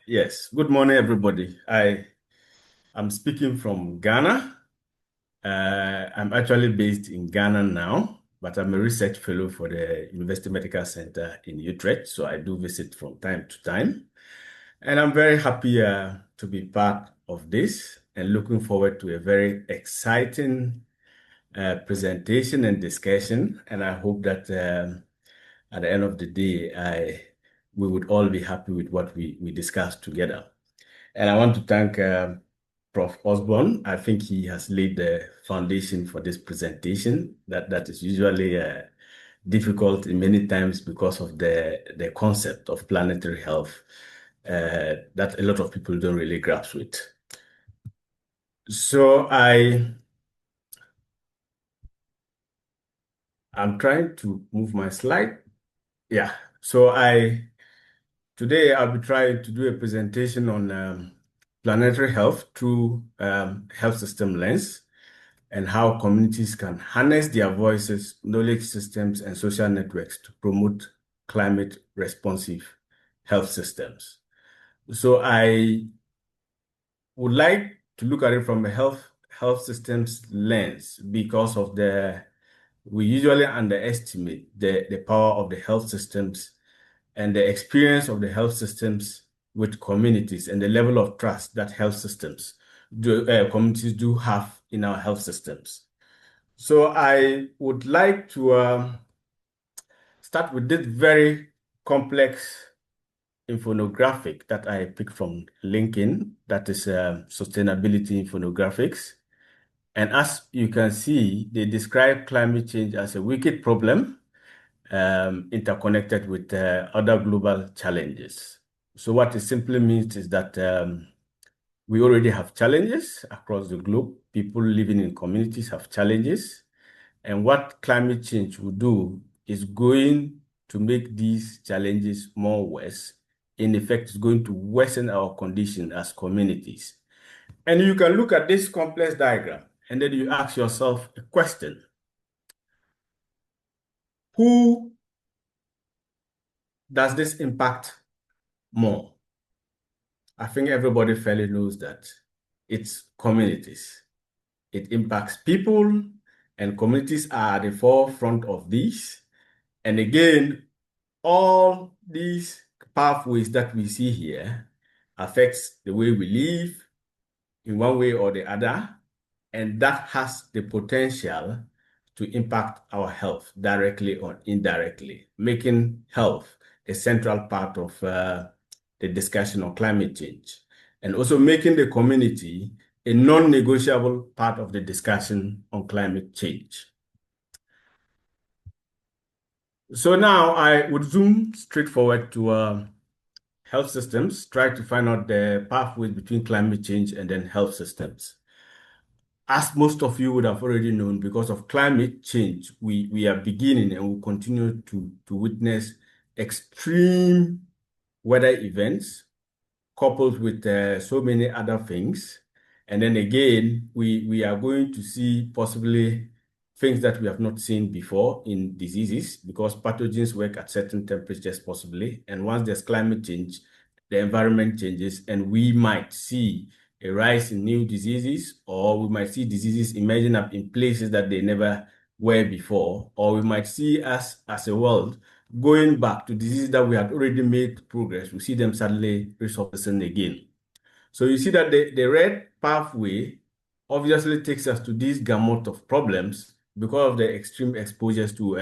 Yes. Good morning, everybody. I'm speaking from Ghana. I'm actually based in Ghana now, but I'm a research fellow for the University Medical Center in Utrecht, so I do visit from time to time. And I'm very happy to be part of this and looking forward to a very exciting presentation and discussion. And I hope that at the end of the day, we would all be happy with what we discussed together. And I want to thank Prof. Osborne. I think he has laid the foundation for this presentation that is usually difficult in many times because of the concept of planetary health that a lot of people don't really grasp with. So I'm trying to move my slide. Yeah. So today I'll be trying to do a presentation on planetary health through health system lens, and how communities can harness their voices, knowledge systems, and social networks to promote climate responsive health systems. So I would like to look at it from a health systems lens because of we usually underestimate the power of the health systems and the experience of the health systems with communities and the level of trust that communities do have in our health systems. So I would like to start with this very complex infographic that I picked from LinkedIn, that is sustainability infographics. And as you can see, they describe climate change as a wicked problem interconnected with other global challenges. So what it simply means is that we already have challenges across the globe. People living in communities have challenges. And what climate change will do is going to make these challenges more worse. In effect, it's going to worsen our condition as communities. And you can look at this complex diagram and then you ask yourself a question. Who does this impact more? I think everybody fairly knows that it's communities. It impacts people, and communities are at the forefront of these. And again, all these pathways that we see here affects the way we live in one way or the other, and that has the potential to impact our health directly or indirectly, making health a central part of the discussion on climate change, and also making the community a non-negotiable part of the discussion on climate change. So now I would zoom straight forward to health systems, try to find out the pathways between climate change and then health systems. As most of you would have already known, because of climate change, we are beginning and will continue to witness extreme weather events coupled with so many other things. And then again, we are going to see possibly things that we have not seen before in diseases, because pathogens work at certain temperatures possibly. And once there's climate change, the environment changes, and we might see a rise in new diseases, or we might see diseases emerging up in places that they never were before, or we might see us as a world going back to diseases that we had already made progress. We see them suddenly resurfacing again. So you see that the red pathway obviously takes us to this gamut of problems because of the extreme exposures to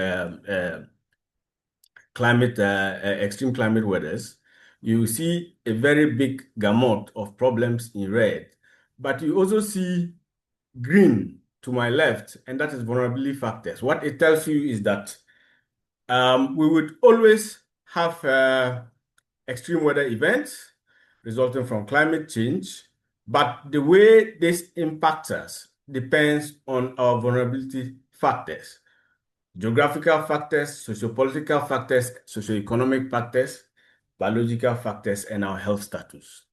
extreme climate weathers. You see a very big gamut of problems in red, but you also see green to my left, and that is vulnerability factors. What it tells you is that we would always have extreme weather events resulting from climate change, but the way this impacts us depends on our vulnerability factors. Geographical factors, sociopolitical factors, socioeconomic factors, biological factors, and our health status.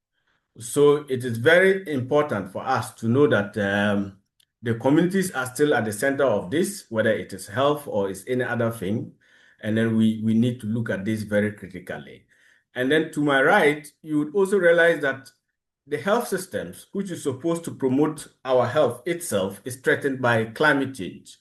So it is very important for us to know that the communities are still at the center of this, whether it is health or it's any other thing. And then we need to look at this very critically. And then to my right, you would also realize that the health systems, which is supposed to promote our health itself, is threatened by climate change.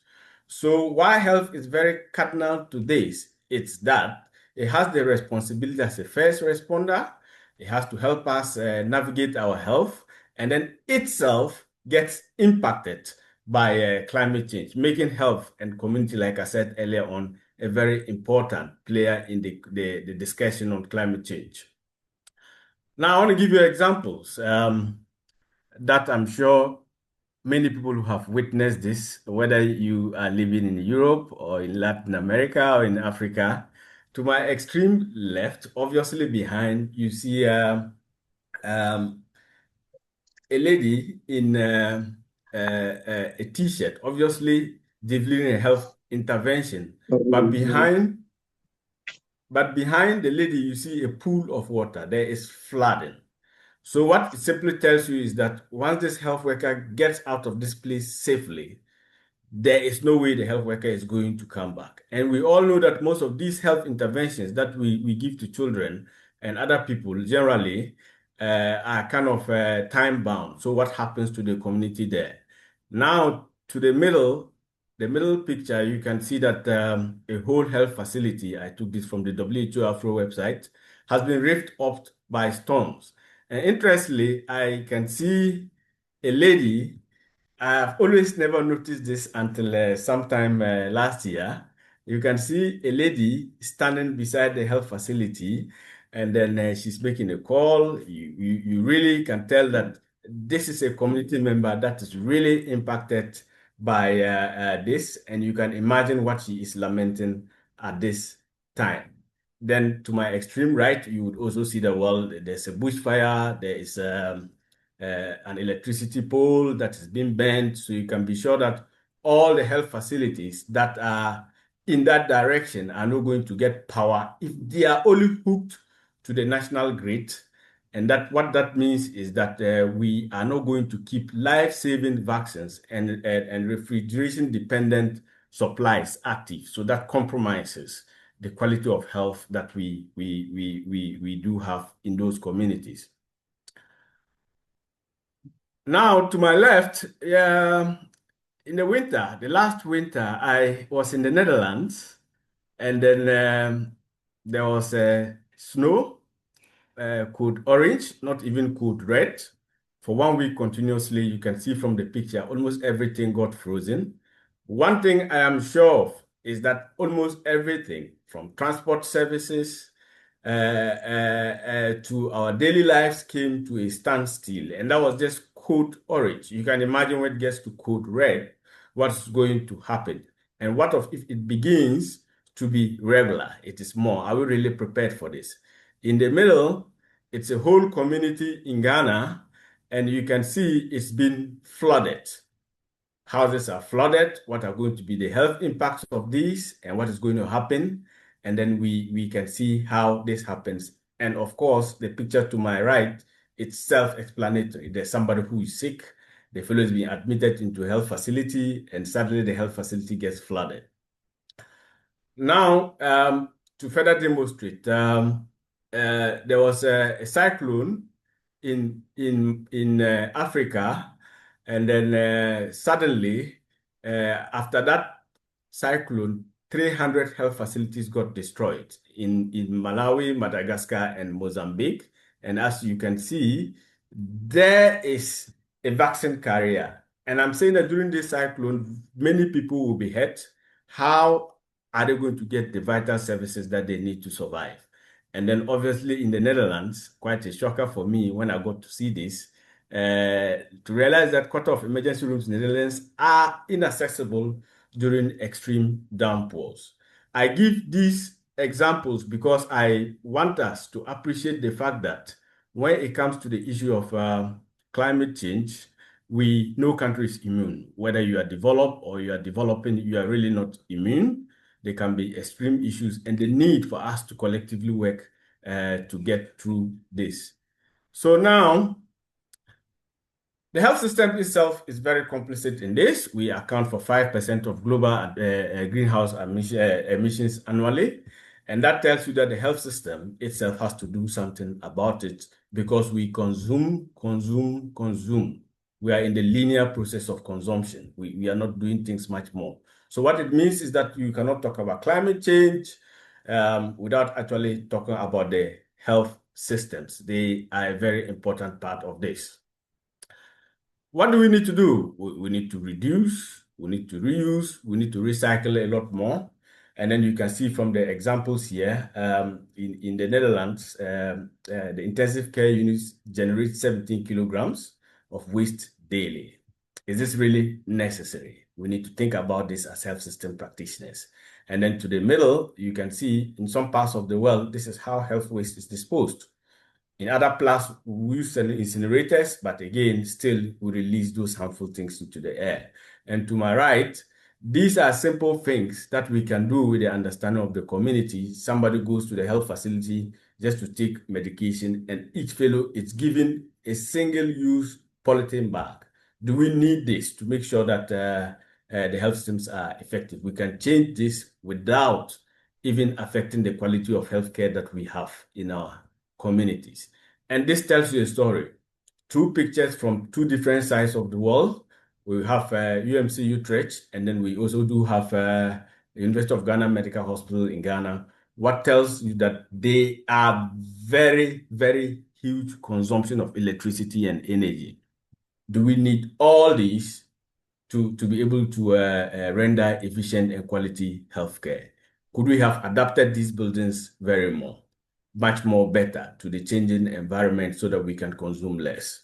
So why health is very cardinal to this, it's that it has the responsibility as a first responder. It has to help us navigate our health, and then itself gets impacted by climate change, making health and community, like I said earlier on, a very important player in the discussion on climate change. Now, I want to give you examples that I'm sure many people who have witnessed this, whether you are living in Europe or in Latin America or in Africa. To my extreme left, obviously behind, you see um, a lady in a t-shirt, obviously delivering a health intervention. But behind the lady, you see a pool of water. There is flooding. So what it simply tells you is that once this health worker gets out of this place safely, there is no way the health worker is going to come back. And we all know that most of these health interventions that we give to children and other people generally are kind of time bound. So what happens to the community there? Now, to the middle picture, you can see that a whole health facility, I took this from the WHO Afro website, has been ripped up by storms. And interestingly, I can see a lady. I've always never noticed this until sometime last year. You can see a lady standing beside the health facility, and then she's making a call. You really can tell that this is a community member that is really impacted by this, and you can imagine what she is lamenting at this time. Then to my extreme right, you would also see that, well, there's a bushfire, there is an electricity pole that is being bent, so you can be sure that all the health facilities that are in that direction are not going to get power if they are only hooked to the national grid. And that what that means is that we are not going to keep life-saving vaccines and refrigeration-dependent supplies active. So that compromises the quality of health that we do have in those communities. Now, to my left, in the winter, the last winter, I was in the Netherlands, and then there was snow, code orange, not even code red. For 1 week continuously, you can see from the picture, almost everything got frozen. One thing I am sure of is that almost everything from transport services to our daily lives came to a standstill, and that was just code orange. You can imagine when it gets to code red, what's going to happen, and what if it begins to be regular? It is more. Are we really prepared for this? In the middle, it's a whole community in Ghana, and you can see it's been flooded. Houses are flooded. What are going to be the health impacts of these, and what is going to happen? And then we can see how this happens. And of course, the picture to my right, it's self-explanatory. There's somebody who is sick, the fellow is being admitted into a health facility, and suddenly the health facility gets flooded. Now, to further demonstrate, there was a cyclone in Africa, and then suddenly, after that cyclone, 300 health facilities got destroyed in Malawi, Madagascar, and Mozambique. And as you can see, there is a vaccine carrier. And I'm saying that during this cyclone, many people will be hurt. How are they going to get the vital services that they need to survive? And then obviously in the Netherlands, quite a shocker for me when I got to see this, to realize that quarter of emergency rooms in the Netherlands are inaccessible during extreme downpours. I give these examples because I want us to appreciate the fact that when it comes to the issue of climate change, no country is immune. Whether you are developed or you are developing, you are really not immune. There can be extreme issues and the need for us to collectively work to get through this. So now, the health system itself is very complicit in this. We account for 5% of global greenhouse emissions annually. And that tells you that the health system itself has to do something about it because we consume, consume, consume. We are in the linear process of consumption. We are not doing things much more. So what it means is that you cannot talk about climate change without actually talking about the health systems. They are a very important part of this. What do we need to do? We need to reduce, we need to reuse, we need to recycle a lot more. And then you can see from the examples here, in the Netherlands, the intensive care units generate 17 kilograms of waste daily. Is this really necessary? We need to think about this as health system practitioners. And then to the middle, you can see in some parts of the world, this is how health waste is disposed. In other places, we use incinerators, but again, still we release those harmful things into the air. And to my right, these are simple things that we can do with the understanding of the community. Somebody goes to the health facility just to take medication, and each fellow is given a single-use polythene bag. Do we need this to make sure that the health systems are effective? We can change this without even affecting the quality of healthcare that we have in our communities. And this tells you a story. Two pictures from two different sides of the world. We have UMC Utrecht, and then we also do have the University of Ghana Medical Hospital in Ghana. What tells you that they are very, very huge consumption of electricity and energy. Do we need all these to be able to render efficient and quality healthcare? Could we have adapted these buildings much more better to the changing environment so that we can consume less?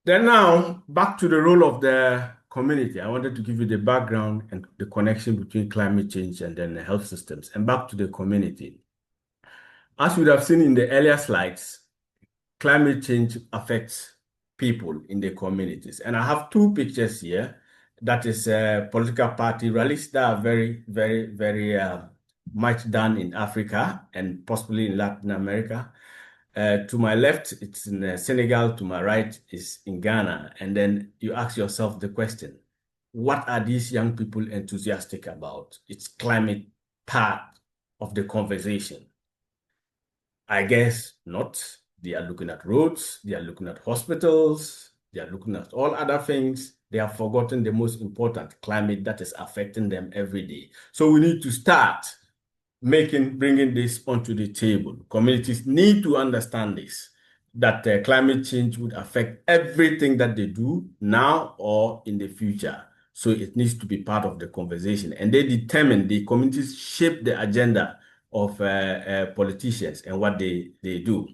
Then now, back to the role of the community. I wanted to give you the background and the connection between climate change and then the health systems, and back to the community. As you would have seen in the earlier slides, climate change affects people in the communities. And I have two pictures here. That is political party rallies that are very, very, very much done in Africa and possibly in Latin America. To my left, it's in Senegal. To my right is in Ghana. And then you ask yourself the question, what are these young people enthusiastic about? It's climate part of the conversation. I guess not. They are looking at roads, they are looking at hospitals, they are looking at all other things. They have forgotten the most important, climate that is affecting them every day. So we need to start bringing this onto the table. Communities need to understand this, that climate change would affect everything that they do now or in the future. So it needs to be part of the conversation. And the communities shape the agenda of politicians and what they do.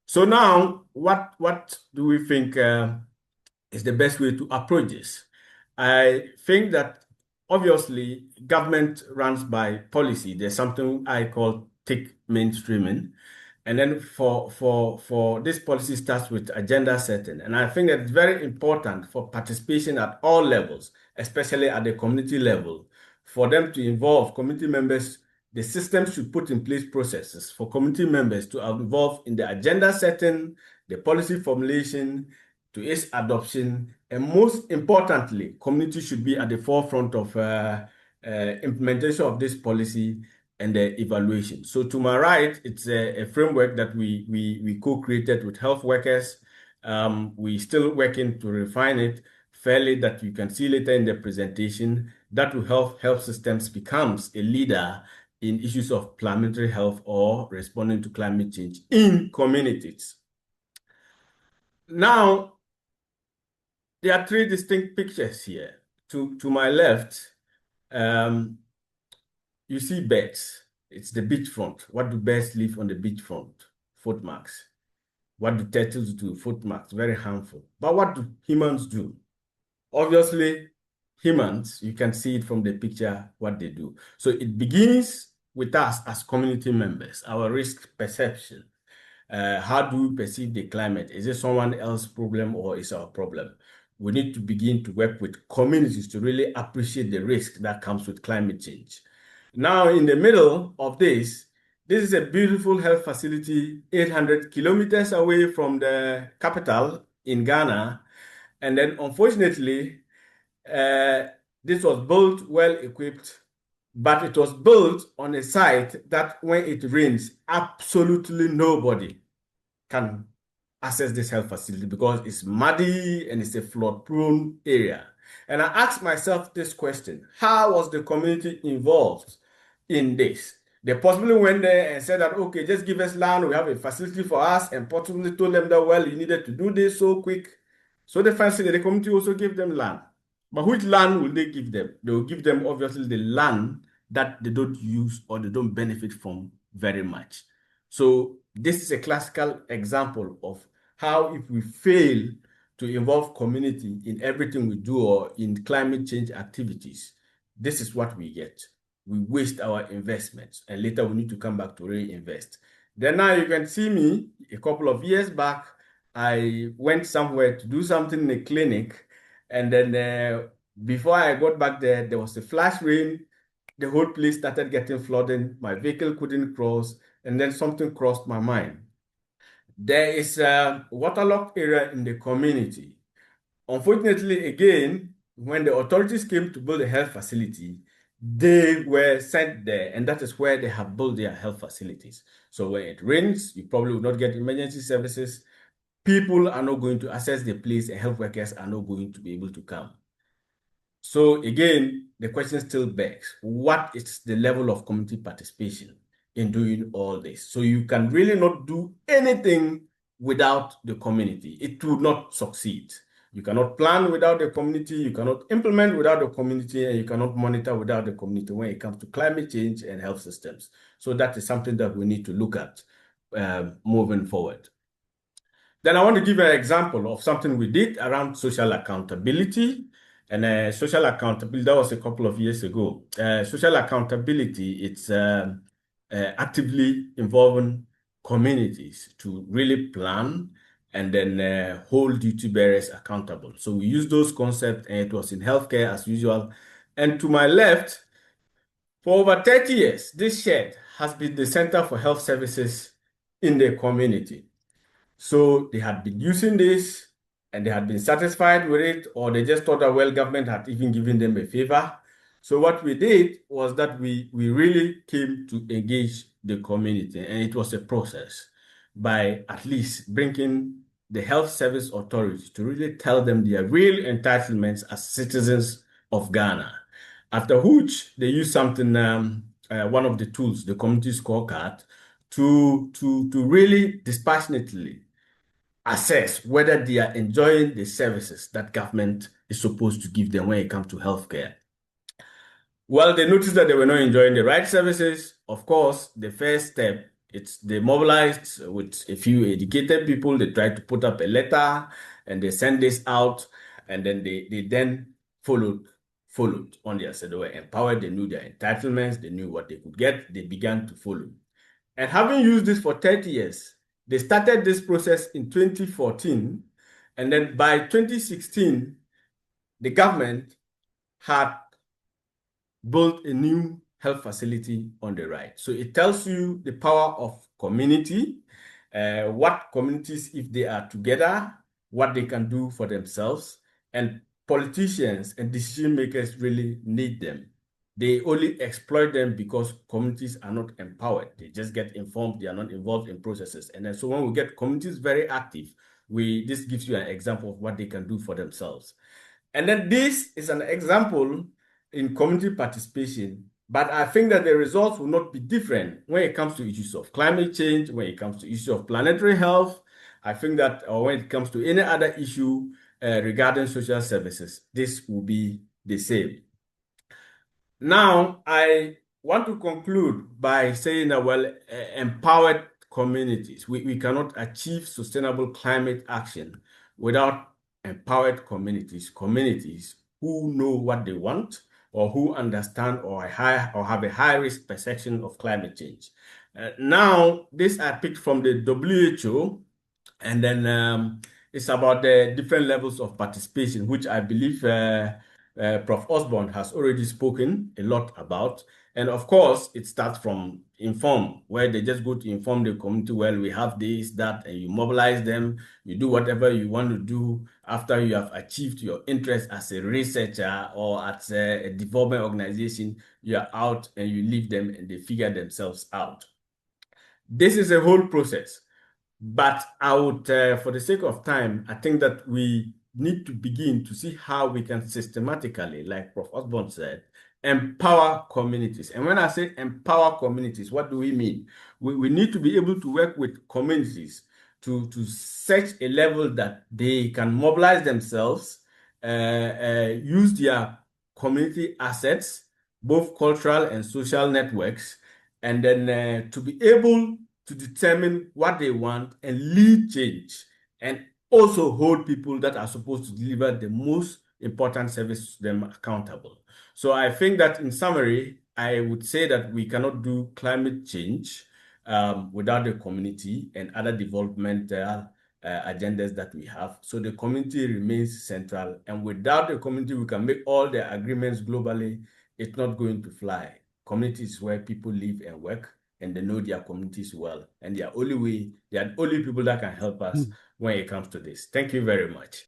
So now, what do we think is the best way to approach this? I think that obviously government runs by policy. There's something I call thick mainstreaming. And then for this policy starts with agenda setting. And I think that it's very important for participation at all levels, especially at the community level, for them to involve community members. The system should put in place processes for community members to involve in the agenda setting, the policy formulation, to its adoption, and most importantly, community should be at the forefront of implementation of this policy and the evaluation. So to my right, it's a framework that we co-created with health workers. We're still working to refine it fairly, that you can see later in the presentation, that will help health systems becomes a leader in issues of planetary health or responding to climate change in communities. Now, there are three distinct pictures here. To my left, you see birds. It's the beachfront. What do birds live on the beachfront? Footmarks. What do turtles do? Footmarks, very harmful. But what do humans do? Obviously, humans, you can see it from the picture, what they do. So it begins with us as community members, our risk perception. How do we perceive the climate? Is it someone else's problem or is our problem? We need to begin to work with communities to really appreciate the risk that comes with climate change. Now, in the middle of this is a beautiful health facility 800 kilometers away from the capital in Ghana. And then, unfortunately, this was built well equipped, but it was built on a site that when it rains, absolutely nobody can access this health facility because it's muddy and it's a flood-prone area. And I asked myself this question: how was the community involved in this? They possibly went there and said that, okay, just give us land, we have a facility for us, and possibly told them that, well, you needed to do this so quick. So they fancy that the community also gave them land. But which land will they give them? They will give them, obviously, the land that they don't use or they don't benefit from very much. So this is a classical example of how if we fail to involve community in everything we do or in climate change activities, this is what we get. We waste our investments and later we need to come back to reinvest. Then now you can see me a couple of years back, I went somewhere to do something in a clinic, and then before I got back there, there was a flash rain. The whole place started getting flooded. My vehicle couldn't cross, and then something crossed my mind. There is a waterlogged area in the community. Unfortunately, again, when the authorities came to build a health facility, they were sent there, and that is where they have built their health facilities. So when it rains, you probably will not get emergency services. People are not going to access the place, and health workers are not going to be able to come. So again, the question still begs, what is the level of community participation in doing all this? So you can really not do anything without the community. It will not succeed. You cannot plan without the community, you cannot implement without the community, and you cannot monitor without the community when it comes to climate change and health systems. So that is something that we need to look at moving forward. Then I want to give an example of something we did around social accountability. And social accountability, that was a couple of years ago. Social accountability, it's actively involving communities to really plan and then hold duty bearers accountable. So we used those concepts, and it was in healthcare as usual. And to my left, for over 30 years, this shed has been the center for health services in the community. So they had been using this and they had been satisfied with it, or they just thought that, well, government had even given them a favor. So what we did was that we really came to engage the community, and it was a process by at least bringing the health service authorities to really tell them their real entitlements as citizens of Ghana. After which they used something, one of the tools, the community scorecard, to really dispassionately assess whether they are enjoying the services that government is supposed to give them when it comes to healthcare. Well, they noticed that they were not enjoying the right services. Of course, the first step, it's they mobilized with a few educated people. They tried to put up a letter and they sent this out, and then they then followed on their side. They were empowered, they knew their entitlements, they knew what they could get, they began to follow. And having used this for 30 years, they started this process in 2014, and then by 2016, the government had built a new health facility on the right. So it tells you the power of community, what communities, if they are together, what they can do for themselves, and politicians and decision makers really need them. They only exploit them because communities are not empowered. They just get informed, they are not involved in processes. And then so when we get communities very active, this gives you an example of what they can do for themselves. And then this is an example in community participation, but I think that the results will not be different when it comes to issues of climate change, when it comes to issues of planetary health. I think that or when it comes to any other issue regarding social services, this will be the same. Now, I want to conclude by saying that, well, empowered communities, we cannot achieve sustainable climate action without empowered communities who know what they want or who understand or have a high risk perception of climate change. Now, this I picked from the WHO, and then it's about the different levels of participation, which I believe Prof. Osborne has already spoken a lot about. And of course, it starts from inform, where they just go to inform the community, well, we have this, that, and you mobilize them. You do whatever you want to do after you have achieved your interest as a researcher or as a development organization. You are out and you leave them and they figure themselves out. This is a whole process. But I would, for the sake of time, I think that we need to begin to see how we can systematically, like Prof. Osborne said, empower communities. And when I say empower communities, what do we mean? We need to be able to work with communities to such a level that they can mobilize themselves, use their community assets, both cultural and social networks, and then to be able to determine what they want and lead change, and also hold people that are supposed to deliver the most important service to them accountable. So I think that in summary, I would say that we cannot do climate change without the community and other developmental agendas that we have. So the community remains central, and without the community, we can make all the agreements globally. It's not going to fly. Communities where people live and work, and they know their communities well. And they are the only people that can help us when it comes to this. Thank you very much.